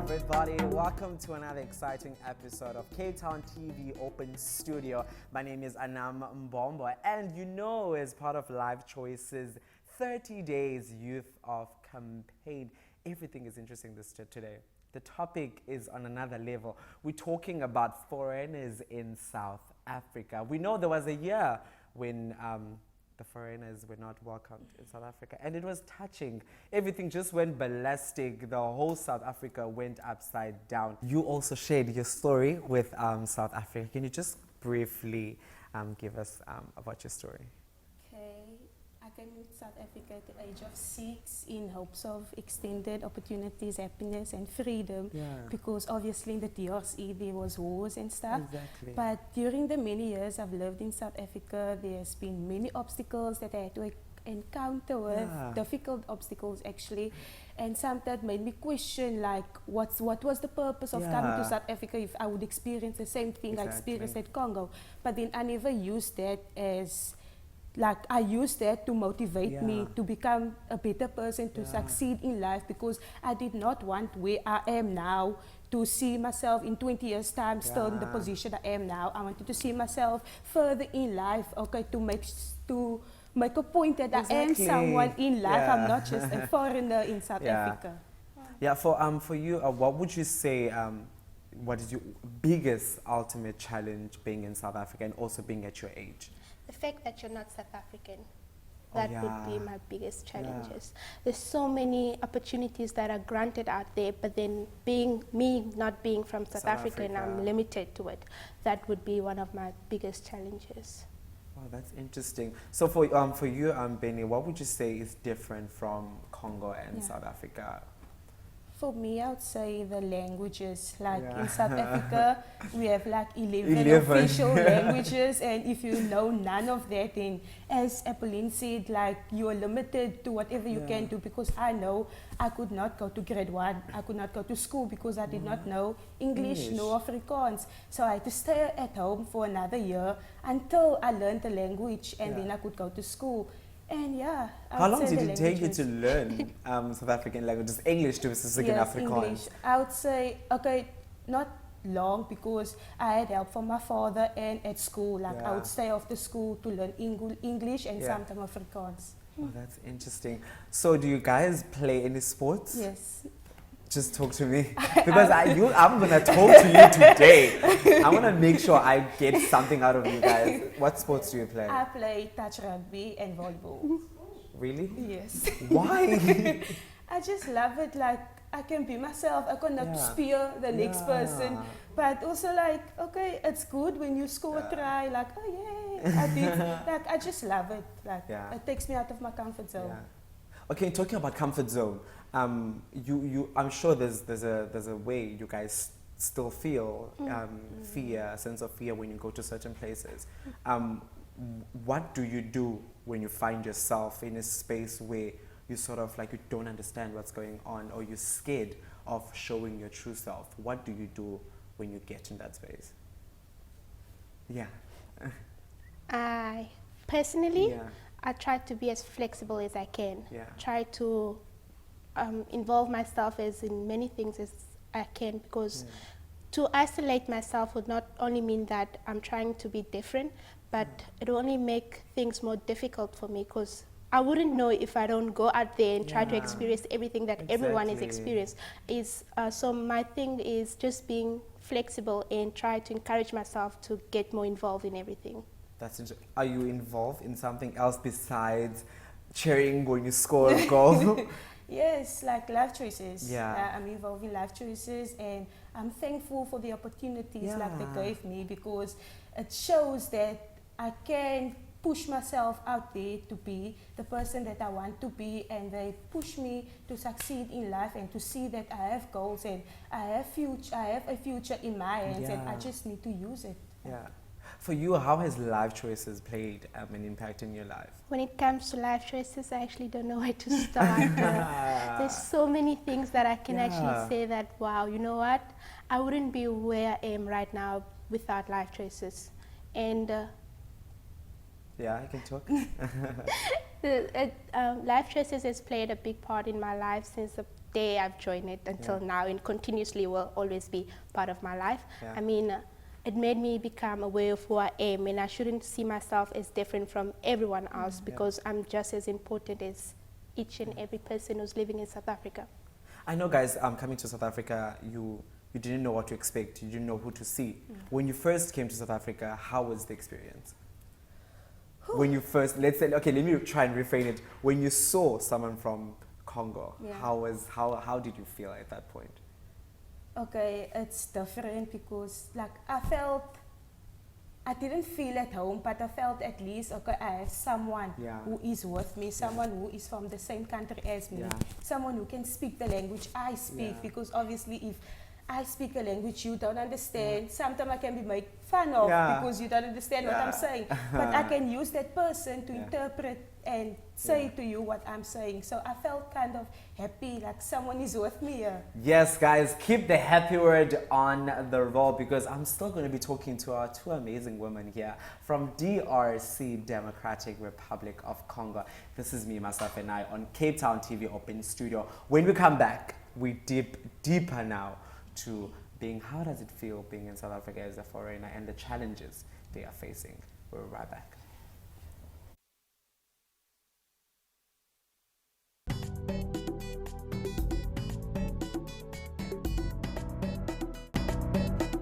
everybody. Welcome to another exciting episode of Cape Town TV Open Studio. My name is Anam Mbombo, and as part of Life Choices, 30 Days Youth of Campaign, everything is interesting today. The topic is on another level. We're talking about foreigners in South Africa. We know there was a year when the foreigners were not welcomed in South Africa, and it was touching. Everything just went ballistic. The whole South Africa went upside down. You also shared your story with South Africa. Can you just briefly give us about your story? I came to South Africa at the age of 6 in hopes of extended opportunities, happiness and freedom, because obviously in the DRC there was wars and stuff. Exactly. But during the many years I've lived in South Africa, there's been many obstacles that I had to encounter with, difficult obstacles actually, and some that made me question like what was the purpose of coming to South Africa if I would experience the same thing I experienced at Congo. But then I never used that as I used that to motivate me to become a better person, to succeed in life, because I did not want where I am now to see myself in 20 years time still in the position I am now. I wanted to see myself further in life, to make a point that I am someone in life. I'm not just a foreigner in South Africa. Yeah, for you, what would you say, what is your biggest ultimate challenge being in South Africa and also being at your age? The fact that you're not South African, that would be my biggest challenges. There's so many opportunities that are granted out there, but then not being from South Africa and I'm limited to it, that would be one of my biggest challenges. Wow, that's interesting. So for you, Benny, what would you say is different from Congo and South Africa? For me, I would say the languages. In South Africa, we have 11 official languages, and if you know none of that, then as Apolline said, you are limited to whatever you can do, because I know I could not go to grade 1, I could not go to school because I did not know English, no Afrikaans. So I had to stay at home for another year until I learned the language, and then I could go to school. And how long did it take you to learn South African languages, English to specific Afrikaans? English. I would say, not long, because I had help from my father, and at school, I would stay after school to learn English and sometimes Afrikaans. Oh, that's interesting. So do you guys play any sports? Yes. Just talk to me, because I'm gonna talk to you today. I wanna make sure I get something out of you guys. What sports do you play? I play touch rugby and volleyball. Really? Yes. Why? I just love it. I can be myself. I cannot spear the next person, but also it's good when you score a try. I did. I just love it. It takes me out of my comfort zone. Okay, talking about comfort zone, I'm sure there's a way you guys still feel fear, a sense of fear when you go to certain places. What do you do when you find yourself in a space where you sort of you don't understand what's going on, or you're scared of showing your true self? What do you do when you get in that space? I personally, I try to be as flexible as I can. Try to involve myself as in many things as I can, because to isolate myself would not only mean that I'm trying to be different, but it will only make things more difficult for me, because I wouldn't know if I don't go out there and try to experience everything that everyone has experienced. So my thing is just being flexible and try to encourage myself to get more involved in everything. That's interesting. Are you involved in something else besides cheering when you score a goal? Yes, Life Choices. I'm involved in Life Choices, and I'm thankful for the opportunities they gave me, because it shows that I can push myself out there to be the person that I want to be, and they push me to succeed in life and to see that I have goals and I have a future in my hands, and I just need to use it. For you, how has Life Choices played an impact in your life? When it comes to Life Choices, I actually don't know where to start. There's so many things that I can actually say that, wow, you know what? I wouldn't be where I am right now without Life Choices. And I can talk. Life Choices has played a big part in my life since the day I've joined it until now, and continuously will always be part of my life. I mean, it made me become aware of who I am, and I shouldn't see myself as different from everyone else because I'm just as important as each and every person who's living in South Africa. I know, guys, coming to South Africa, you didn't know what to expect. You didn't know who to see. When you first came to South Africa, how was the experience? When you first, let's say, okay, let me try and reframe it. When you saw someone from Congo, how did you feel at that point? Okay, it's different because like I didn't feel at home, but I felt at least, okay, I have someone who is with me, someone who is from the same country as me, someone who can speak the language I speak, because obviously if I speak a language you don't understand, sometimes I can be made fun of because you don't understand what I'm saying, but I can use that person to interpret and say to you what I'm saying. So I felt kind of happy, like someone is with me here. Yes, guys, keep the happy word on the roll, because I'm still going to be talking to our two amazing women here from DRC, Democratic Republic of Congo. This is me, myself, and I on Cape Town TV Open Studio. When we come back, we dip deeper now to being, how does it feel being in South Africa as a foreigner and the challenges they are facing. We'll be right back.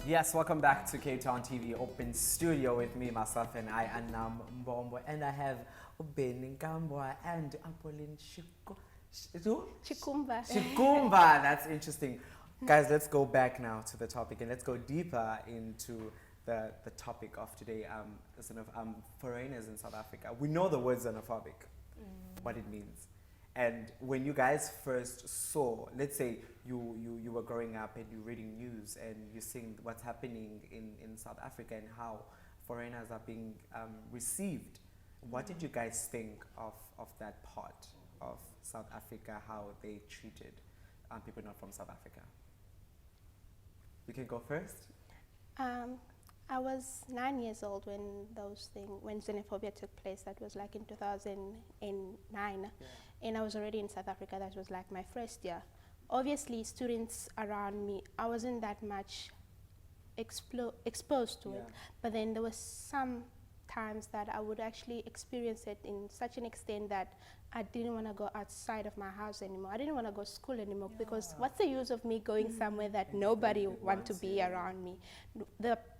Yes, welcome back to Cape Town TV Open Studio with me, myself, and I, Anam Mbombo, and I have Ben Ngambwa and Apolline Chikumba. That's interesting. Guys, let's go back now to the topic and let's go deeper into the topic of today, foreigners in South Africa. We know the word xenophobic, what it means. And when you guys first saw, let's say you were growing up and you're reading news and you're seeing what's happening in South Africa and how foreigners are being received, what did you guys think of that part of South Africa, how they treated people not from South Africa? You can go first. I was 9 years old when when xenophobia took place. That was like in 2009, and I was already in South Africa. That was like my first year. Obviously, students around me, I wasn't that much exposed to it, but then there was some times that I would actually experience it in such an extent that I didn't want to go outside of my house anymore. I didn't want to go to school anymore because what's the use of me going somewhere that nobody wants to be around me?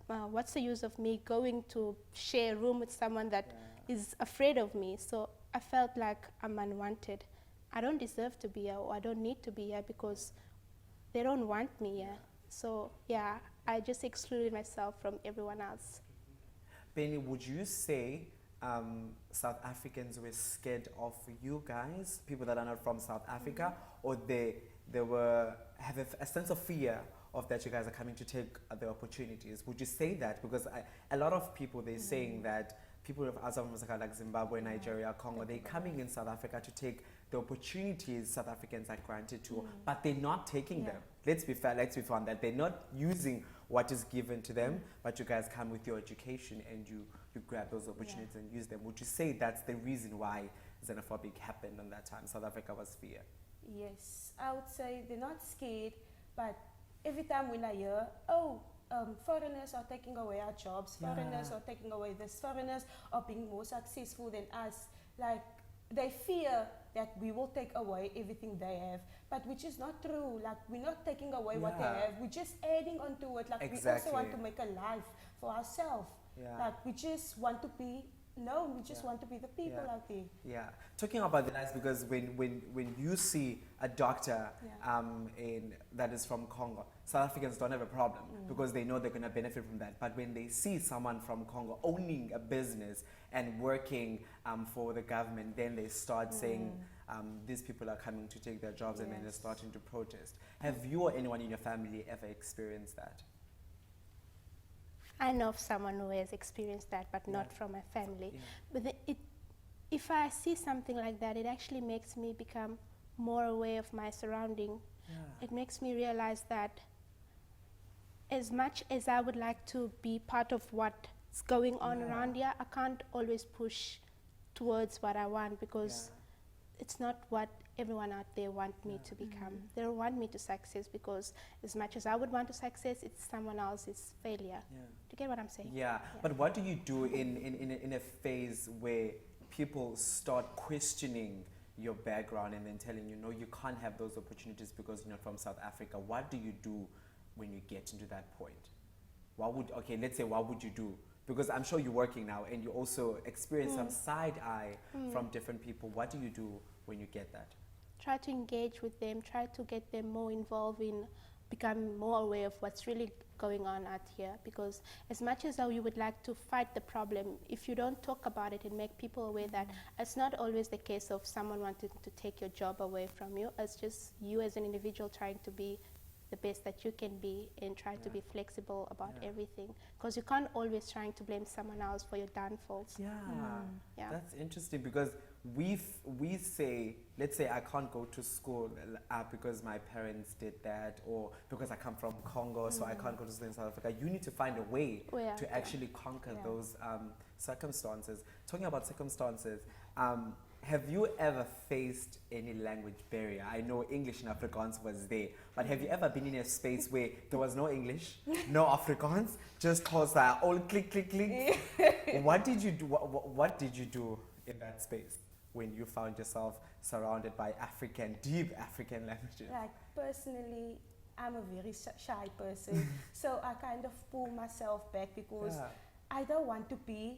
What's the use of me going to share a room with someone that is afraid of me? So I felt like I'm unwanted. I don't deserve to be here, or I don't need to be here because they don't want me here. So yeah, I just excluded myself from everyone else. Benny, would you say South Africans were scared of you guys, people that are not from South Africa, or they have a sense of fear of that you guys are coming to take the opportunities? Would you say that? Because a lot of people, they're saying that people outside of like Zimbabwe, Nigeria, Congo, they're coming in South Africa to take the opportunities South Africans are granted to, but they're not taking them. Let's be fair, let's be fair on that. They're not using what is given to them, but you guys come with your education and you grab those opportunities and use them. Would you say that's the reason why xenophobic happened on that time? South Africa was fear. Yes, I would say they're not scared, but every time when I hear, foreigners are taking away our jobs, foreigners are taking away this, foreigners are being more successful than us, like they fear that we will take away everything they have, but which is not true. Like, we're not taking away what they have, we're just adding onto it. Like, we also want to make a life for ourselves. Like, we just want to be known, we just want to be the people out there. Yeah, talking about the lives, because when you see a doctor that is from Congo, South Africans don't have a problem because they know they're going to benefit from that. But when they see someone from Congo owning a business and working for the government, then they start saying these people are coming to take their jobs, and then they're starting to protest. Have you or anyone in your family ever experienced that? I know of someone who has experienced that, but not from my family. But if I see something like that, it actually makes me become more aware of my surrounding. It makes me realize that as much as I would like to be part of what's going on around here, I can't always push towards what I want, because it's not what everyone out there want me to become. They don't want me to success, because as much as I would want to success, it's someone else's failure. Do you get what I'm saying? Yeah. But what do you do in a phase where people start questioning your background and then telling you, no, you can't have those opportunities because you're not from South Africa? What do you do when you get into that point? What would you do? Because I'm sure you're working now and you also experience some side eye from different people. What do you do when you get that? Try to engage with them, try to get them more involved in becoming more aware of what's really going on out here, because as much as you would like to fight the problem, if you don't talk about it and make people aware that it's not always the case of someone wanting to take your job away from you, it's just you as an individual trying to be the best that you can be and try to be flexible about everything, because you can't always trying to blame someone else for your downfalls. That's interesting, because we say, let's say I can't go to school because my parents did that, or because I come from Congo, so I can't go to school in South Africa. You need to find a way to actually conquer those circumstances. Talking about circumstances, have you ever faced any language barrier? I know English and Afrikaans was there, but have you ever been in a space where there was no English, no Afrikaans, just Xhosa, all click, click, click? What did you do? What did you do in that space when you found yourself surrounded by deep African languages? Like, personally, I'm a very shy person, so I kind of pull myself back, because I don't want to be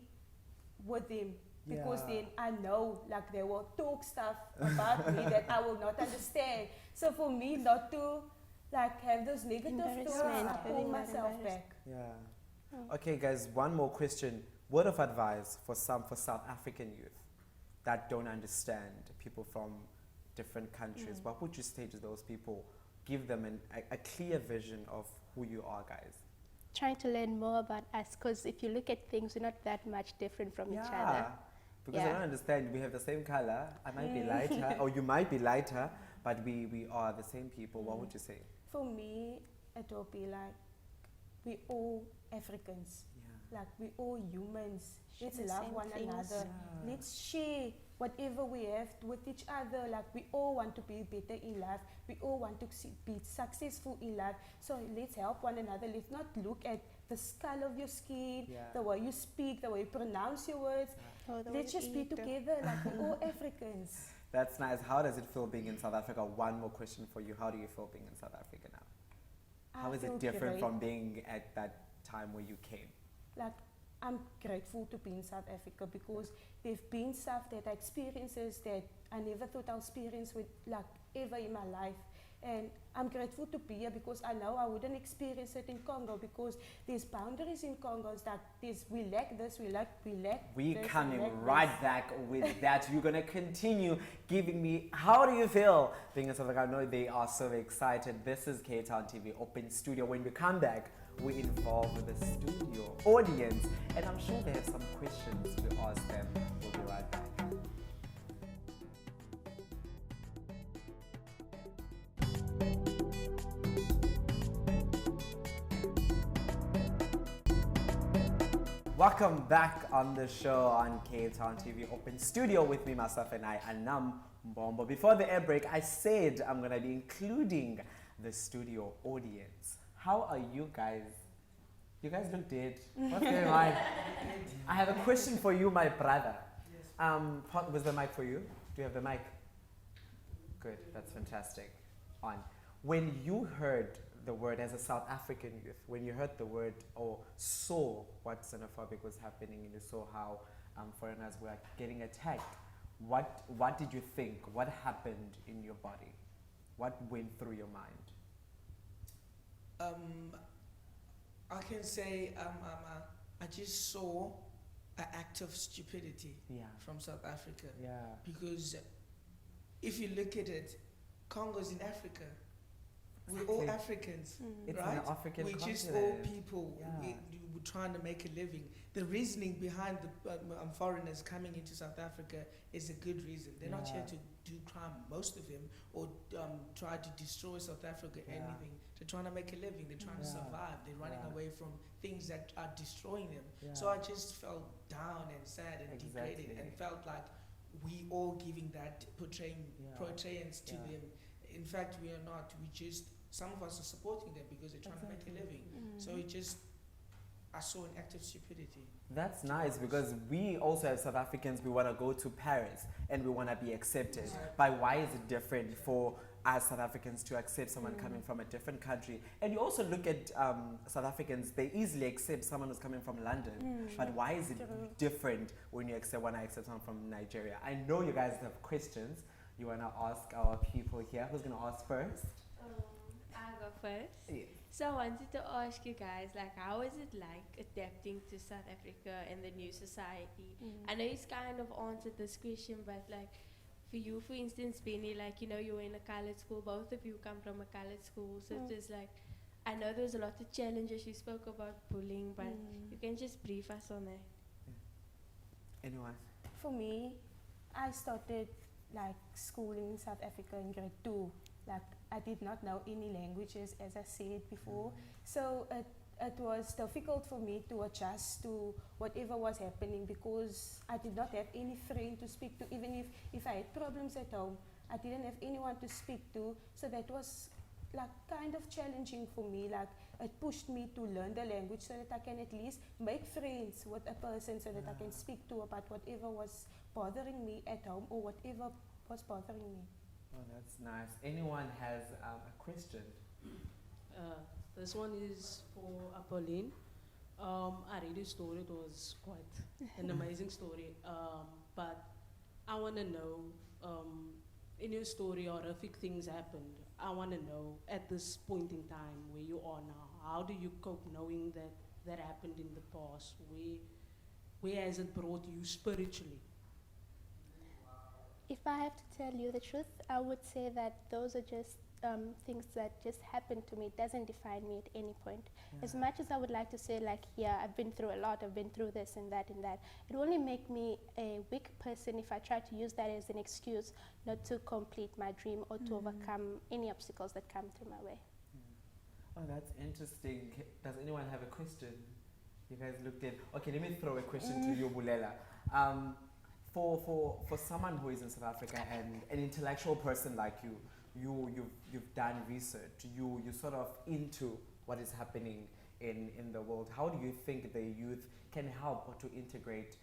with them. Because then I know, like, they will talk stuff about me that I will not understand. So for me not to, like, have those negative thoughts, I pull myself back. Okay, guys, one more question. Word of advice for South African youth that don't understand people from different countries. What would you say to those people? Give them a clear vision of who you are, guys. Trying to learn more about us, because if you look at things, we're not that much different from each other. Because I don't understand, we have the same color. I might be lighter, or you might be lighter, but we are the same people. What would you say? For me, it will be like, we all Africans. Like, we all humans. Let's love one another. Let's share whatever we have with each other. Like, we all want to be better in life. We all want to be successful in life. So let's help one another. Let's not look at the color of your skin, the way you speak, the way you pronounce your words. Let's just be together, like, we're all Africans. That's nice. How does it feel being in South Africa? One more question for you. How do you feel being in South Africa now? How is it different from being at that time where you came? Like, I'm grateful to be in South Africa, because there've been stuff that I experiences that I never thought I'll experience with, like, ever in my life. And I'm grateful to be here, because I know I wouldn't experience it in Congo, because there's boundaries in Congo. It's like, we lack this, we lack We're coming right back with that. You're going to continue giving me, how do you feel being in South Africa? I know they are so excited. This is K-Town TV Open Studio. When we come back, we involve the studio audience, and I'm sure they have some questions to ask them. We'll be right back. Welcome back on the show on K-Town TV Open Studio with me, myself, and I, Anam Mbombo. Before the air break, I said I'm going to be including the studio audience. How are you guys? You guys look dead. What's going on? I have a question for you, my brother. Was the mic for you? Do you have the mic? Good, that's fantastic. On. When you heard the word, as a South African youth, when you heard the word or saw what xenophobic was happening, and you saw how foreigners were getting attacked, what did you think? What happened in your body? What went through your mind? I can say I just saw an act of stupidity from South Africa. Because if you look at it, Congo's in Africa. Exactly. We're all Africans, it's right? an African We're continent. just all people. We're trying to make a living. The reasoning behind the foreigners coming into South Africa is a good reason. They're not here to do crime, most of them, or try to destroy South Africa or anything. They're trying to make a living. They're trying to survive. They're running away from things that are destroying them. So I just felt down and sad and degraded, and felt like, we all giving that portrayance to them. In fact, we are not. We just, some of us are supporting them because they're trying to make a living. So it just, I saw an act of stupidity. That's nice, because we also as South Africans, we want to go to Paris and we want to be accepted. But why is it different for us South Africans to accept someone coming from a different country? And you also look at South Africans, they easily accept someone who's coming from London. But why is it different when you accept someone from Nigeria? I know you guys have questions you want to ask our people here. Who's going to ask first? I'll go first. Yeah. So I wanted to ask you guys, like, how is it like adapting to South Africa and the new society? I know you've kind of answered this question, but like, for you, for instance, Benny, like, you know, you were in a colored school, both of you come from a colored school, so just like, I know there's a lot of challenges. You spoke about bullying, but you can just brief us on that. Anyone? For me, I started like school in South Africa in grade 2. Like, I did not know any languages, as I said before. So it was difficult for me to adjust to whatever was happening, because I did not have any friend to speak to. Even if I had problems at home, I didn't have anyone to speak to. So that was like kind of challenging for me. Like, it pushed me to learn the language so that I can at least make friends with a person, so that I can speak to about whatever was bothering me at home or whatever was bothering me. Oh, that's nice. Anyone has a question? This one is for Apolline. I read your story. It was quite an amazing story. But I want to know, in your story, horrific things happened. I want to know, at this point in time where you are now, how do you cope knowing that that happened in the past? Where has it brought you spiritually? If I have to tell you the truth, I would say that those are just things that just happened to me. It doesn't define me at any point. As much as I would like to say, like, yeah, I've been through a lot, I've been through this and that and that, it will only make me a weak person if I try to use that as an excuse not to complete my dream or to overcome any obstacles that come through my way. Oh, that's interesting. Does anyone have a question? You guys looked at. Okay, let me throw a question to you, Bulela. For someone who is in South Africa and an intellectual person like you, you've done research, you're sort of into what is happening in the world. How do you think the youth can help to integrate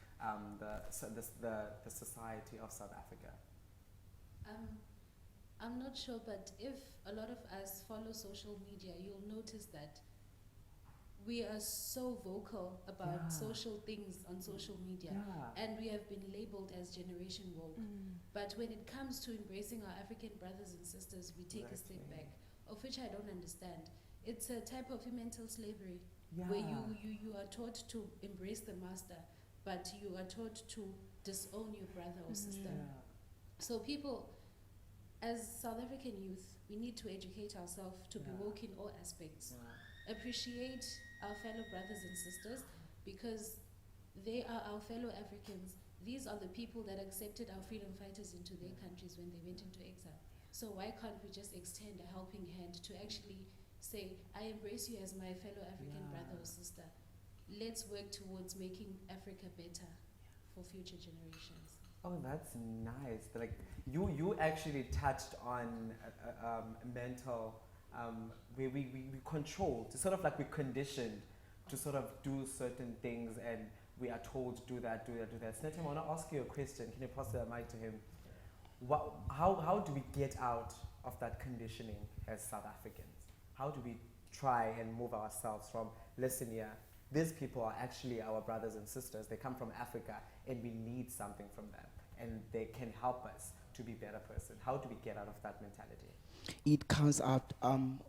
the society of South Africa? I'm not sure, but if a lot of us follow social media, you'll notice that we are so vocal about social things on social media, and we have been labeled as generation woke. But when it comes to embracing our African brothers and sisters, we take a step back, of which I don't understand. It's a type of mental slavery where you are taught to embrace the master, but you are taught to disown your brother or sister. So people, as South African youth, we need to educate ourselves to be woke in all aspects. Appreciate our fellow brothers and sisters, because they are our fellow Africans. These are the people that accepted our freedom fighters into their countries when they went into exile. So why can't we just extend a helping hand to actually say, I embrace you as my fellow African brother or sister. Let's work towards making Africa better for future generations. Oh, that's nice. Like, you actually touched on mental, where we controlled, sort of like we're conditioned to sort of do certain things, and we are told do that. Snetim, I want to ask you a question. Can you pass the mic to him? How do we get out of that conditioning as South Africans? How do we try and move ourselves from, listen here, these people are actually our brothers and sisters. They come from Africa, and we need something from them, and they can help us to be a better person. How do we get out of that mentality? It comes out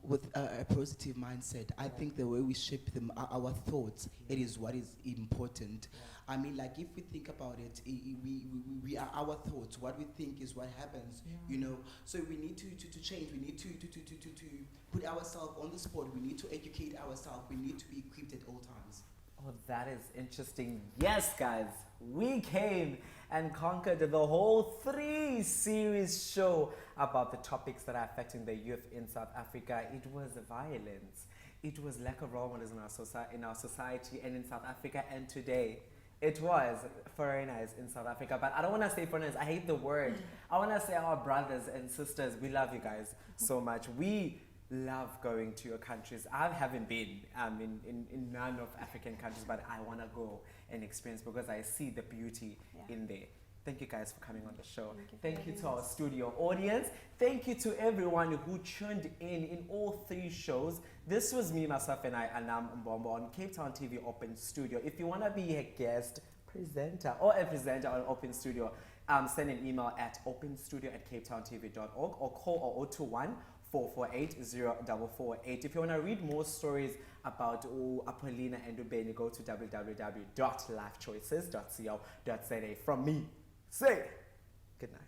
with a positive mindset. I think the way we shape them, our thoughts, it is what is important. I mean, like, if we think about it, we are our thoughts. What we think is what happens, you know. So we need to change. We need to put ourselves on the spot. We need to educate ourselves. We need to be equipped at all times. Oh, that is interesting. Yes, guys, we came and conquered the whole 3-series show about the topics that are affecting the youth in South Africa. It was violence. It was lack of role models in our society and in South Africa. And today, It was foreigners in South Africa, but I don't want to say foreigners. I hate the word. I want to say our brothers and sisters. We love you guys so much. We love going to your countries. I haven't been in none of African countries, but I want to go and experience because I see the beauty in there. Thank you guys for coming on the show. Thank you to our studio audience. Thank you to everyone who tuned in all 3 shows. This was me, myself, and I, Anam Mbombo, on Cape Town TV Open Studio. If you want to be a guest presenter or a presenter on Open Studio, send an email at openstudio@capetowntv.org or call 021 448 0448. If you want to read more stories about Apollina and Ubeni, go to www.lifechoices.co.za. From me, say good night.